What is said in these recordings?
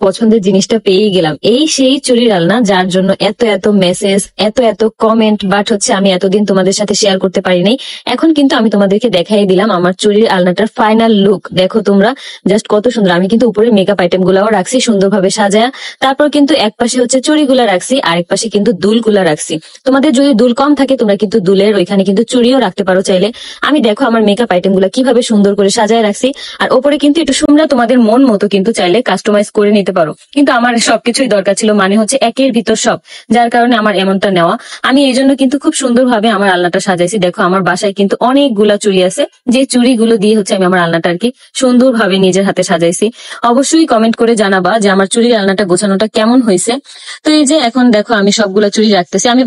পছন্দের জিনিসটা পেয়ে গেলাম। এই সেই চুড়ির আলনা যার জন্য এত এত মেসেজ, এত এত কমেন্ট, বাট হচ্ছে আমি এতদিন তোমাদের সাথে শেয়ার করতে পারিনি। এখন কিন্তু আমি তোমাদেরকে দেখাই দিলাম আমার চুড়ির আলনাটার ফাইনাল লুক। দেখো তোমরা জাস্ট কত সুন্দর। আমি কিন্তু উপরে মেকআপ আইটেম গুলাও রাখছি সুন্দরভাবে সাজায়া। তারপর কিন্তু এক পাশে হচ্ছে চুড়িগুলা রাখছি, আরেক পাশে কিন্তু দুলগুলা রাখছি। তোমাদের যদি দুল কম থাকে তোমরা কিন্তু দুলের ওইখানে কিন্তু চুড়িও রাখতে পারো চাইলে। আমি দেখো আমার মেকআপ আইটেম গুলা কিভাবে সুন্দর করে সাজায় রাখছি। আর ওপরে কিন্তু একটু তোমরা তোমাদের মন মতো কিন্তু চাইলে কাস্টমাইজ করে নিতে পারো, কিন্তু আমার সবকিছুই দরকার ছিল, মানে হচ্ছে একের ভিতর সব, যার কারণে আমার এমনটা নেওয়া। আমি এই জন্য কিন্তু খুব সুন্দরভাবে আমার আলনাটা সাজাইছি। দেখো আমার বাসায় কিন্তু অনেকগুলা চুড়ি আছে, যে চুড়িগুলো দিয়ে হচ্ছে আমি আমার আলনাটা আর কি সুন্দরভাবে নিজের হাতে সাজাইছি। অবশ্যই কমেন্ট করে জানাবা যে আমার চুড়ির আলনাটা গোছানোটা কেমন হয়েছে। তো এই যে এখন দেখো আমি সবগুলা চুড়ি রাখতেছি। আমি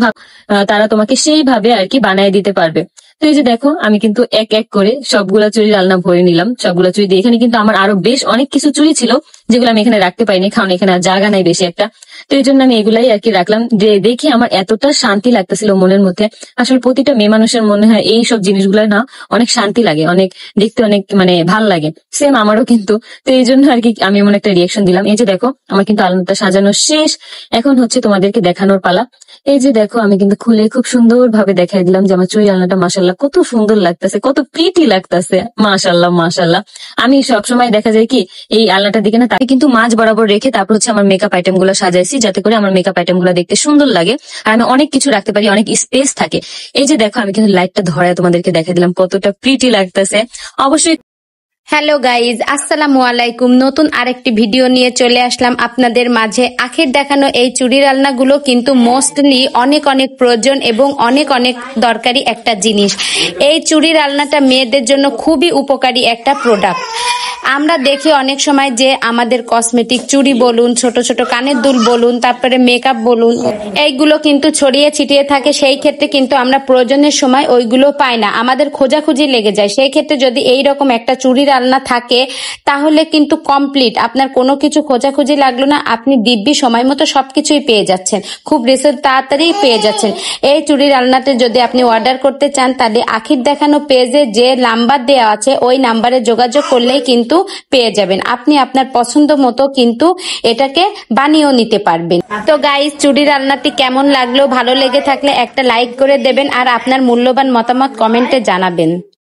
তারা তোমাকে সেইভাবে আর কি বানায় দিতে পারবে। তো এই যে দেখো আমি কিন্তু এক এক করে সবগুলা চুড়ির আলনা ভরে নিলাম। সবগুলা চুড়ি দিয়ে এখানে কিন্তু আমার আরো বেশ অনেক কিছু চুড়ি ছিল যেগুলো আমি এখানে রাখতে পারিনি, কারণ এখানে আর জায়গা নাই বেশি একটা। তো এই জন্য আমি এগুলাই আর কি রাখলাম। যে দেখি আমার এতটা শান্তি লাগতেছিল মনের মধ্যে। আসলে প্রতিটা মেয়ে মানুষের মনে হয় এই সব জিনিসগুলো না অনেক শান্তি লাগে, অনেক দেখতে অনেক মানে ভাল লাগে। সেম আমারও কিন্তু। তো এই জন্য আর কি আমি এমন একটা রিয়াকশন দিলাম। এই যে দেখো আমার কিন্তু আলনাটা সাজানো শেষ। এখন হচ্ছে তোমাদেরকে দেখানোর পালা। এই যে দেখো আমি কিন্তু খুলে খুব সুন্দর ভাবে দেখাই দিলাম যে আমার চুড়ি আলনাটা মাশাল্লাহ কত সুন্দর লাগতেছে, কত প্রিটি লাগতেছে। মাশাল্লাহ মাশাল্লাহ। আমি সবসময় দেখা যায় কি এই আলনাটার দিকে না, তাকে কিন্তু মাঝ বরাবর রেখে তারপর হচ্ছে আমার মেকআপ আইটেম গুলো সাজাইছি, যাতে করে আমার মেকআপ আইটেম গুলো দেখতে সুন্দর লাগে আর আমি অনেক কিছু রাখতে পারি, অনেক স্পেস থাকে। এই যে দেখো আমি কিন্তু লাইটটা ধরায় তোমাদেরকে দেখাই দিলাম কতটা প্রিটি লাগতেছে। অবশ্যই হ্যালো গাইজ, আসসালামু আলাইকুম। নতুন আরেকটি ভিডিও নিয়ে চলে আসলাম আপনাদের মাঝে। আখের দেখানো এই চুড়ির আলনাগুলো কিন্তু মোস্টলি অনেক অনেক প্রয়োজন এবং অনেক অনেক দরকারি একটা জিনিস। এই চুড়ির আলনাটা মেয়েদের জন্য খুবই উপকারী একটা প্রোডাক্ট। আমরা দেখি অনেক সময় যে আমাদের কসমেটিক চুড়ি বলুন, ছোট ছোট কানের দুল বলুন, তারপরে মেকআপ বলুন, এইগুলো কিন্তু ছড়িয়ে ছিটিয়ে থাকে। সেই ক্ষেত্রে কিন্তু আমরা প্রয়োজনের সময় ওইগুলো পাই না, আমাদের খোঁজাখুঁজি লেগে যায়। সেই ক্ষেত্রে যদি এই রকম একটা চুড়ির আলনা থাকে তাহলে কিন্তু কমপ্লিট, আপনার কোনো কিছু খোঁজাখুঁজি লাগলো না, আপনি দিব্যি সময় মতো সবকিছুই পেয়ে যাচ্ছেন, খুব তাড়াতাড়ি পেয়ে যাচ্ছেন। এই চুড়ির আলনাতে যদি আপনি অর্ডার করতে চান তাহলে আখির দেখানো পেজে যে নাম্বার দেওয়া আছে ওই নাম্বারে যোগাযোগ করলেই কিন্তু পেয়ে যাবেন। আপনি আপনার পছন্দ মতো কিন্তু এটাকে বানিয়েও নিতে পারবেন। তো গাইস, চুড়ির আলনাটি কেমন লাগলো, ভালো লেগে থাকলে একটা লাইক করে দেবেন আর আপনার মূল্যবান মতামত কমেন্টে জানাবেন।